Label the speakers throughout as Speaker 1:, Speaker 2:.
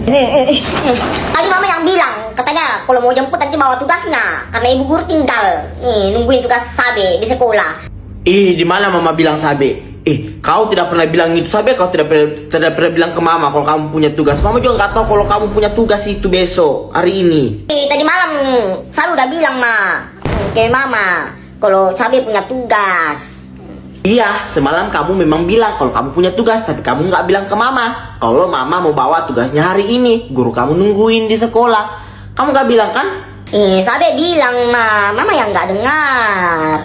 Speaker 1: Tadi mama yang bilang, katanya kalau mau jemput nanti bawa tugasnya, karena ibu guru tinggal nungguin tugas Sabe di sekolah.
Speaker 2: Di mana mama bilang Sabe? Kau tidak pernah bilang itu Sabe, kau tidak pernah bilang ke mama kalau kamu punya tugas. Mama juga nggak tahu kalau kamu punya tugas itu besok, hari ini.
Speaker 1: Tadi malam Sabe udah bilang ke mama kalau Sabe punya tugas.
Speaker 2: Iya, semalam kamu memang bilang kalau kamu punya tugas, tapi kamu nggak bilang ke mama kalau mama mau bawa tugasnya hari ini. Guru kamu nungguin di sekolah. Kamu nggak bilang kan?
Speaker 1: Sabe bilang mama yang nggak dengar.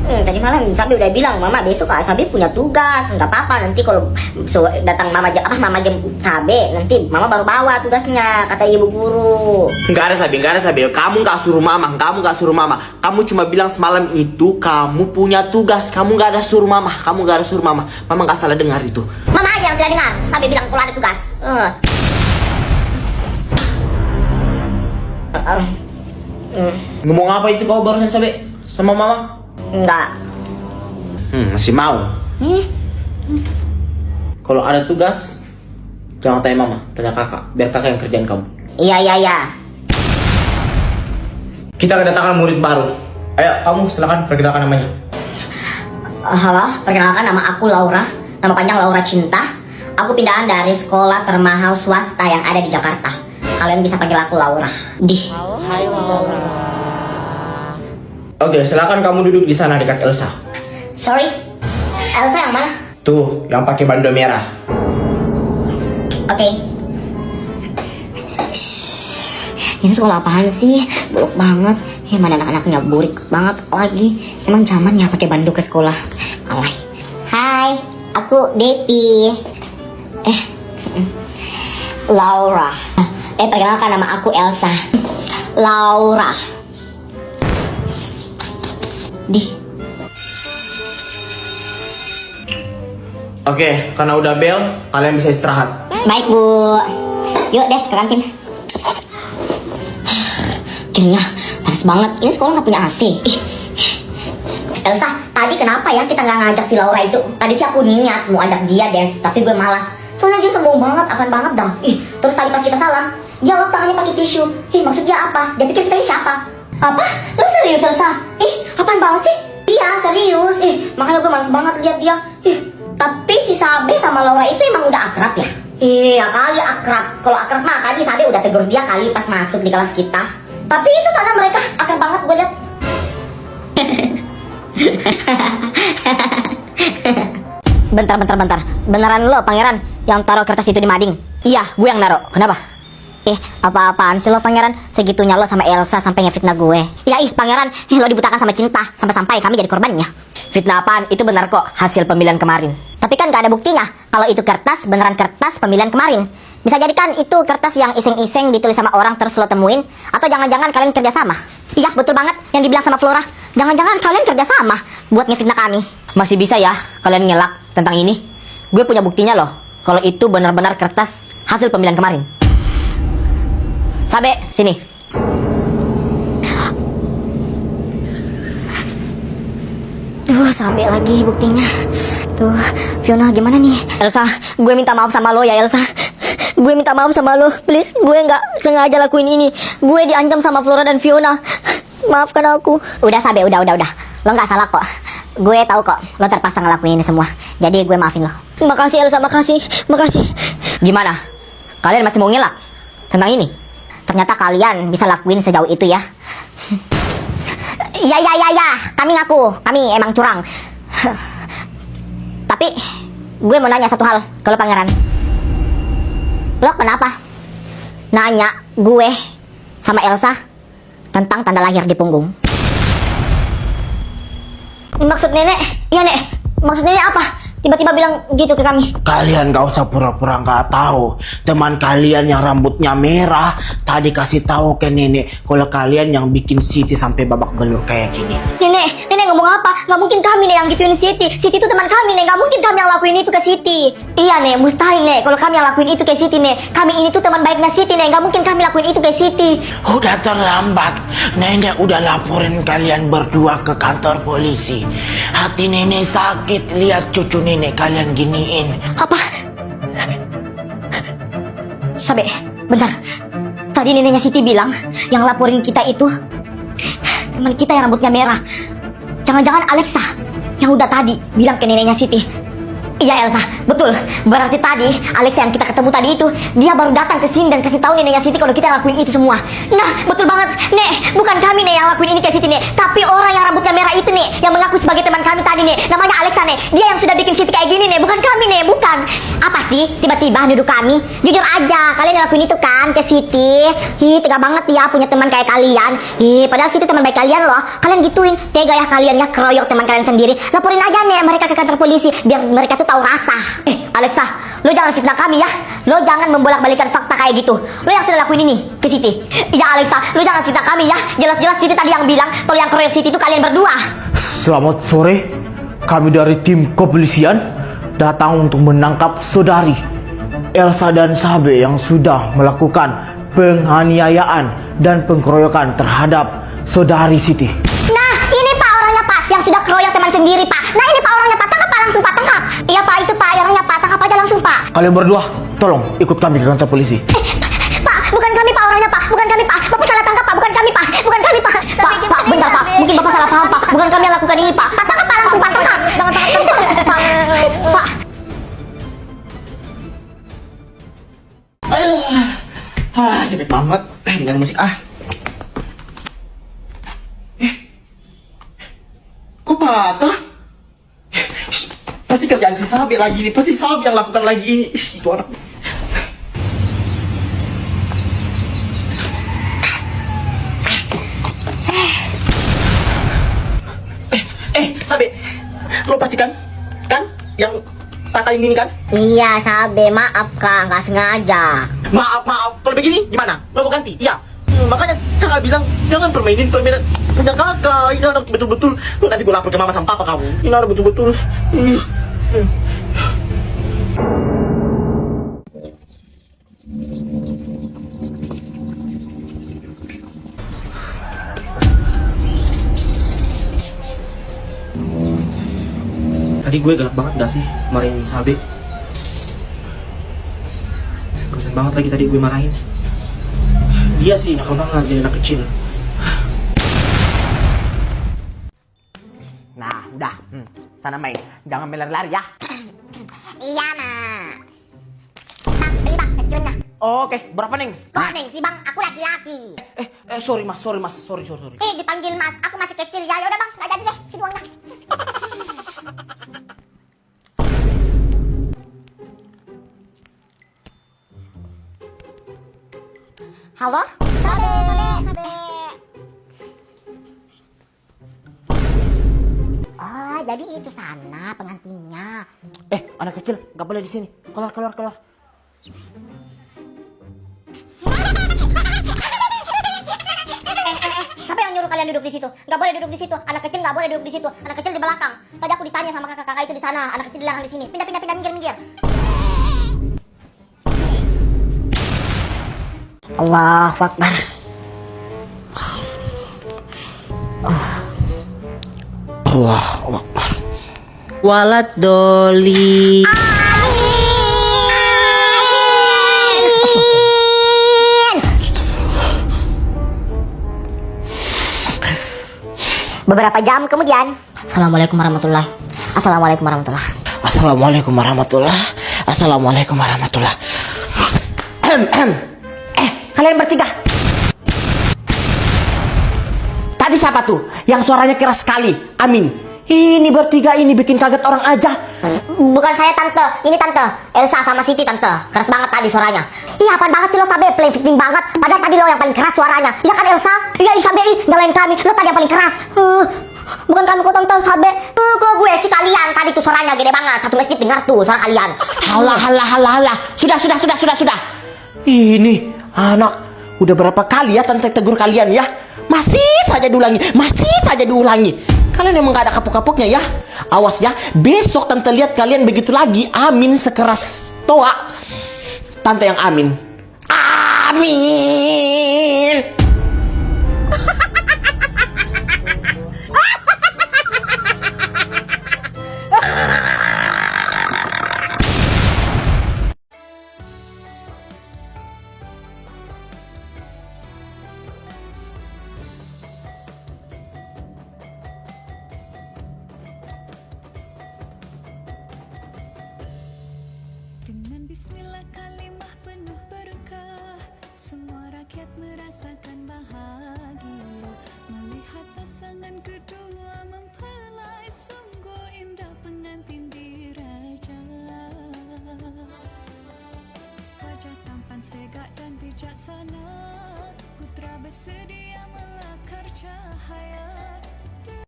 Speaker 1: Tadi malam Sabe udah bilang mama besok Sabe punya tugas, nggak apa-apa nanti kalau datang mama jemput Sabe nanti mama baru bawa tugasnya kata ibu guru.
Speaker 2: Nggak ada Sabe. Kamu nggak suruh mama, Kamu cuma bilang semalam itu kamu punya tugas. Kamu nggak ada suruh mama, Mama nggak salah dengar itu.
Speaker 1: Mama aja yang tidak dengar. Sabe bilang kalau ada tugas.
Speaker 2: Ngomong apa itu kau barusan Sabe sama mama?
Speaker 1: Enggak.
Speaker 2: Masih mau? Kalau ada tugas jangan tanya mama, tanya kakak, biar kakak yang kerjain kamu.
Speaker 1: Iya.
Speaker 2: Kita kedatangan murid baru. Ayo kamu silakan perkenalkan namanya.
Speaker 1: Halo, perkenalkan nama aku Laura. Nama panjang Laura Cinta. Aku pindahan dari sekolah termahal swasta yang ada di Jakarta. Kalian bisa panggil aku Laura.
Speaker 3: Hai Laura.
Speaker 2: Oke, silakan kamu duduk di sana dekat Elsa.
Speaker 1: Sorry, Elsa yang mana?
Speaker 2: Tuh, yang pakai bando merah.
Speaker 1: Oke. Ini sekolah apaan sih? Buruk banget. Mana anak-anaknya burik banget lagi. Emang zaman ya pakai bando ke sekolah. Alay. Hai, aku Devi. Laura. Perkenalkan nama aku Elsa. Laura.
Speaker 2: Oke, karena udah bel, kalian bisa istirahat.
Speaker 1: Baik Bu. Yuk Dev ke kantin. Kayaknya panas banget. Ini sekolah nggak punya AC. Elsa, tadi kenapa ya kita nggak ngajak si Laura itu? Tadi sih aku niat mau ajak dia Dev, tapi gue malas. Soalnya dia sombong banget, apaan banget dah. Terus tadi pas kita salam, dia lap tangannya pakai tisu. Maksud dia apa? Dia pikir kita ini siapa? Apa? Lu serius Elsa? Apaan banget sih? Iya serius. Makanya gue malas banget lihat dia. Tapi si Sabe sama Laura itu emang udah akrab ya? Iya kali akrab. Kalau akrab mah tadi Sabe udah tegur dia kali pas masuk di kelas kita. Tapi itu sana mereka akrab banget gue lihat. Bentar. Beneran lo pangeran yang taruh kertas itu di mading? Iya, gue yang naruh. Kenapa? Apa-apaan sih lo pangeran? Segitunya lo sama Elsa sampai ngefitnah gue. Ya pangeran, lo dibutakan sama cinta sampai-sampai kami jadi korbannya. Fitnah apaan? Itu benar kok hasil pemilihan kemarin. Tapi kan gak ada buktinya kalau itu kertas beneran kertas pemilihan kemarin. Bisa jadi kan itu kertas yang iseng-iseng ditulis sama orang terus lo temuin. Atau jangan-jangan kalian kerja sama. Iya betul banget yang dibilang sama Flora. Jangan-jangan kalian kerja sama buat ngefitnah kami. Masih bisa ya kalian ngelak tentang ini? Gue punya buktinya loh kalau itu benar-benar kertas hasil pemilihan kemarin. Sabe, sini. Tuh, Sabe lagi buktinya. Tuh, Fiona gimana nih? Elsa, gue minta maaf sama lo ya Elsa. Gue minta maaf sama lo, please. Gue nggak sengaja lakuin ini. Gue diancam sama Flora dan Fiona. Maafkan aku. Udah Sabe, udah. Lo nggak salah kok. Gue tahu kok, lo terpaksa ngelakuin ini semua. Jadi gue maafin lo. Makasih Elsa, makasih. Gimana? Kalian masih mau ngelak tentang ini? Ternyata kalian bisa lakuin sejauh itu ya. Ya. Kami ngaku, kami emang curang. Tapi gue mau nanya satu hal ke lo pangeran. Lo kenapa nanya gue sama Elsa tentang tanda lahir di punggung? Maksud nenek? Iya nek, maksud nenek apa? Tiba-tiba bilang gitu ke kami.
Speaker 2: Kalian gak usah pura-pura gak tahu. Teman kalian yang rambutnya merah tadi kasih tahu ke nenek kalau kalian yang bikin Siti sampai babak belur kayak gini.
Speaker 1: Nenek ngomong apa? Gak mungkin kami nek yang gituin Siti. Siti itu teman kami nek. Gak mungkin kami yang lakuin itu ke Siti. Iya nek, mustahil nek. Kalau kami yang lakuin itu ke Siti nek. Kami ini tuh teman baiknya Siti nek. Gak mungkin kami lakuin itu ke Siti.
Speaker 2: Udah terlambat. Nenek udah laporin kalian berdua ke kantor polisi. Hati nenek sakit lihat cucu nenek kalian giniin.
Speaker 1: Apa? Sabe, bentar. Tadi neneknya Siti bilang yang laporin kita itu teman kita yang rambutnya merah. Jangan-jangan Alexa yang udah tadi bilang ke neneknya Siti. Iya Elsa, betul. Berarti tadi Alexa yang kita ketemu tadi itu dia baru datang ke sini dan kasih tahu neneknya Siti kalau kita lakuin itu semua. Nah, betul banget, Nek. Bukan kami Nek yang lakuin ini ke Siti Nek, tapi orang yang rambutnya merah itu Nek, yang mengaku sebagai teman kami tadi Nek. Namanya Alexa Nek. Dia yang sudah bikin Siti kayak gini Nek, bukan kami Nek, bukan. Apa sih tiba-tiba nuduh kami? Jujur aja, kalian yang lakuin itu kan ke Siti. Ih, tega banget ya punya teman kayak kalian. Ih, padahal Siti teman baik kalian loh. Kalian gituin, tega ya kalian ya keroyok teman kalian sendiri. Laporin aja Nek mereka ke kantor polisi biar mereka tuh tahu rasa. Alexa, lo jangan fitnah kami ya. Lo jangan membolak-balikan fakta kayak gitu. Lo yang sudah lakuin ini ke Siti. Iya Alexa, lo jangan fitnah kami ya. Jelas-jelas Siti tadi yang bilang kalau yang keroyok Siti itu kalian berdua.
Speaker 4: Selamat sore, kami dari tim kepolisian datang untuk menangkap saudari Elsa dan Sabe yang sudah melakukan penganiayaan dan pengkeroyokan terhadap saudari Siti.
Speaker 1: Nah, ini Pak orangnya Pak yang sudah keroyok teman sendiri Pak. Nah ini Pak orangnya Pak, tangkap Pak langsung Pak, tangkap. Iya Pak, itu Pak orangnya Pak, tangkap aja langsung Pak.
Speaker 4: Kalian berdua, tolong ikut kami ke kantor polisi.
Speaker 1: Pak, bukan kami Pak orangnya Pak, bukan kami Pak. Bapak salah tangkap Pak, bukan kami Pak, bukan kami Pak. Pak, bentar Pak, mungkin Bapak salah paham Pak. Bukan kami yang lakukan ini Pak. Pak, tangkap Pak langsung Pak, tangkap. Jangan tangkap Pak. Pak.
Speaker 2: Cepet banget dengan musik kok patah? Pasti kerjaan si Sabi lagi ini, pasti Sabi yang lakukan lagi ini. Itu anak. Sabi, lo pastikan kan yang patahin ini kan?
Speaker 1: Iya, Sabe, maaf Kak, nggak sengaja.
Speaker 2: Maaf. Kalau begini gimana? Lo mau ganti? Iya. Makanya kakak bilang jangan permainan punya kakak. Ini anak betul-betul. Lo nanti gue lapor ke mama sama papa kamu. Ini anak betul-betul. Tadi gue galak banget gak sih marahin Sabe? Kesan banget lagi tadi gue marahin. Dia sih nakal banget jadi anak kecil. Nah, udah. Sana main. Jangan lari-lari ya.
Speaker 1: Iya, Nak. Bang, beli Bang, es krimnya.
Speaker 2: Oh, oke. Berapa, Neng?
Speaker 1: Kok Neng sih Bang, aku laki-laki.
Speaker 2: Sorry mas. Sorry.
Speaker 1: Dipanggil Mas, aku masih kecil ya. Yaudah Bang, nggak jadi deh, si doangnya. Halo? Sabe. Oh, jadi itu sana pengantinnya.
Speaker 2: Anak kecil nggak boleh di sini. Keluar.
Speaker 1: Siapa yang nyuruh kalian duduk di situ? Nggak boleh duduk di situ. Anak kecil nggak boleh duduk di situ. Anak kecil di belakang. Tadi aku ditanya sama kakak-kakak itu di sana. Anak kecil dilarang di sini. Pindah, minggir. Allahu Akbar.
Speaker 2: Allahu Akbar. Walad doli.
Speaker 1: Beberapa jam kemudian. Assalamualaikum warahmatullahi. Assalamualaikum warahmatullahi.
Speaker 2: Assalamualaikum warahmatullahi. Kalian bertiga. Tadi siapa tuh yang suaranya keras sekali? Amin. Ini bertiga ini bikin kaget orang aja.
Speaker 1: Bukan saya Tante, ini Tante Elsa sama Siti Tante. Keras banget tadi suaranya. Iya apaan banget sih lo Sabe, play victim banget. Padahal tadi lo yang paling keras suaranya. Iya kan Elsa? Iya Sabe, nyalain kami. Lo tadi yang paling keras. Bukan kami kok Tante Sabe. Kok gue sih kalian tadi tuh suaranya gede banget. Satu masjid dengar tuh suara kalian.
Speaker 2: Halah. Sudah. Ini anak udah berapa kali ya Tante tegur kalian ya? Masih saja diulangi. Kalian emang gak ada kapok-kapoknya ya. Awas ya, besok Tante lihat kalian begitu lagi. Amin sekeras toa. Tante yang amin. Amin.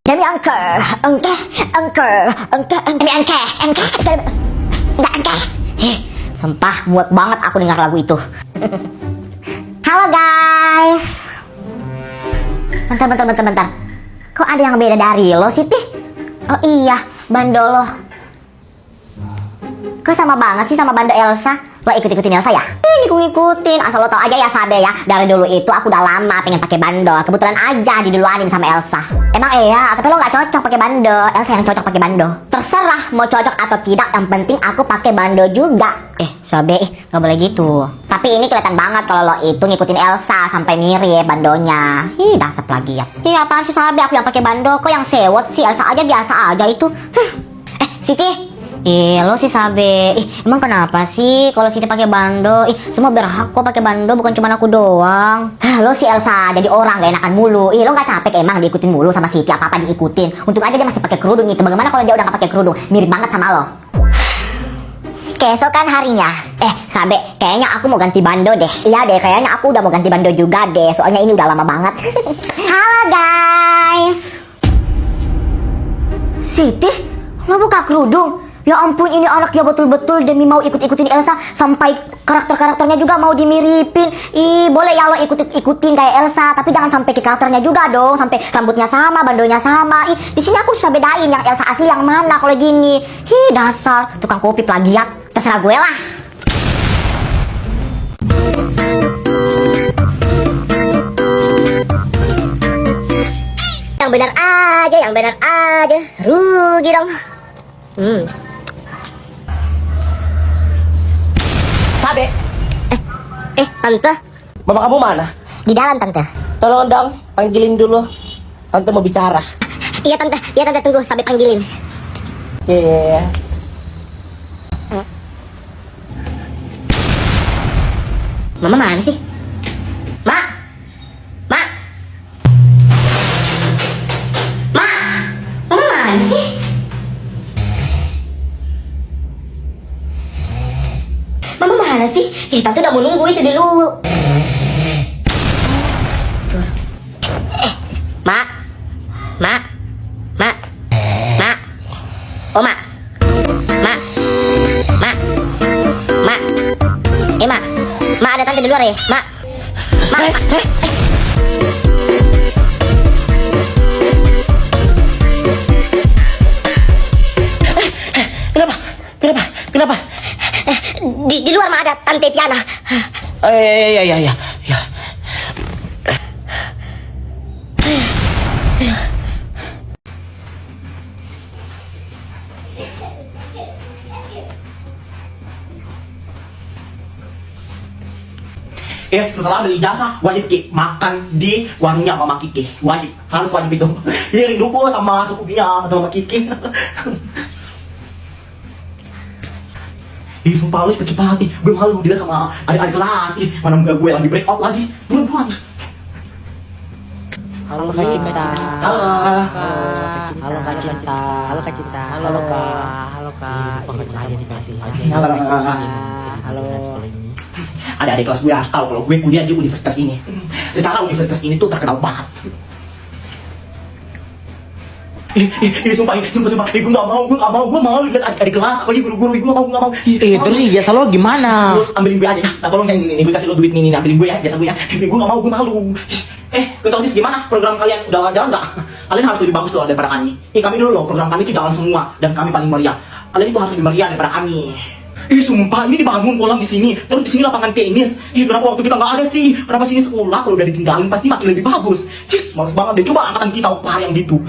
Speaker 1: Demi angka, demi angka. Enggak angka. Sumpah muak banget aku dengar lagu itu. Halo guys. Bentar. Kok ada yang beda dari lo sih, Tih? Oh iya, Bando lo. Kok sama banget sih sama Bando Elsa? Lo ikut-ikutin Elsa ya? Ngikutin, asal lo tau aja ya Sabe ya. Dari dulu itu aku udah lama pengen pakai Bando. Kebetulan aja diduluanin sama Elsa. Emang iya, tapi lo gak cocok pakai Bando. Elsa yang cocok pakai Bando. Terserah mau cocok atau tidak, yang penting aku pakai Bando juga. Sabe, gak boleh gitu. Tapi ini kelihatan banget kalau lo itu ngikutin Elsa sampai mirip bandonya. Dasar lagi ya. Apaan sih Sabe, aku yang pakai Bando, kok yang sewot sih? Elsa aja biasa aja itu. Siti. Lo sih Sabe. Emang kenapa sih kalau Siti pakai Bando? Semua berhak kok pakai Bando, bukan cuma aku doang. Lo si Elsa jadi orang gak enakan mulu. Lo gak capek emang diikutin mulu sama Siti, apa-apa diikutin. Untung aja dia masih pakai kerudung itu. Bagaimana kalau dia udah gak pakai kerudung? Mirip banget sama lo. Keesokan harinya, Sabe, kayaknya aku mau ganti Bando deh. Iya deh, kayaknya aku udah mau ganti Bando juga deh. Soalnya ini udah lama banget. Halo guys. Siti, lo buka kerudung? Ya ampun, ini anaknya betul-betul demi mau ikut-ikutin Elsa. Sampai karakter-karakternya juga mau dimiripin. Boleh ya lo ikut-ikutin kayak Elsa, tapi jangan sampai ke karakternya juga dong. Sampai rambutnya sama, bandonya sama. Di sini aku susah bedain yang Elsa asli yang mana kalau gini. Dasar tukang kopi plagiat. Terserah gue lah. Yang benar aja. Rugi dong.
Speaker 2: Sabe,
Speaker 1: Tante.
Speaker 2: mama kamu mana?
Speaker 1: Di dalam, Tante.
Speaker 2: Tolong dong, panggilin dulu. Tante mau bicara.
Speaker 1: Iya, Tante, tunggu sampai panggilin.
Speaker 2: Iya.
Speaker 1: Mama mana sih? Ma! Mama mana sih? Mama mana sih? Tante udah mau nunggu itu dulu. Ma. Oh, Ma. Ma, ada tante di luar ya? Ma.
Speaker 2: Kenapa?
Speaker 1: Di luar Ma ada tante Tiana.
Speaker 2: Iya. Setelah beli jasa wajib Ki makan di warungnya Mama Kiki. Harus wajib itu. Rinduku sama sukunya atau Mama Kiki. Sumpah lu cepet-cepet. Gue malu dilihat sama adik-adik kelas. Mana muka gue lagi break out lagi. Buruan.
Speaker 3: Halo Kak Cinta.
Speaker 2: Halo
Speaker 3: Kak Cinta. Halo Kak. Halo.
Speaker 2: Adik-adik kelas gue harus tahu kalau gue kuliah di universitas ini. Secara universitas ini tuh terkenal banget. Sumpah, gue gak mau, gue mau lihat adik-adik kelas, apalagi guru-guru, gue gak mau.
Speaker 3: Terus ijazah lo gimana?
Speaker 2: Lu ambilin gue aja ya, nah tolong yang ini, gue kasih lo duit ini, ambilin gue ya, jasa gue ya. Gue gak mau, gue malu. Ketosis gimana program kalian? Udah jalan gak? Kalian harus lebih bagus loh daripada kami. Kami dulu loh, program kami itu jalan semua, dan kami paling meriah. Kalian itu harus lebih meriah daripada kami. Sumpah, ini dibangun kolam di sini, terus di sini lapangan tenis. Kenapa waktu kita nggak ada sih? Kenapa sini sekolah kalau udah ditinggalin pasti makin lebih bagus? Males banget deh. Coba angkatan kita upah yang gitu.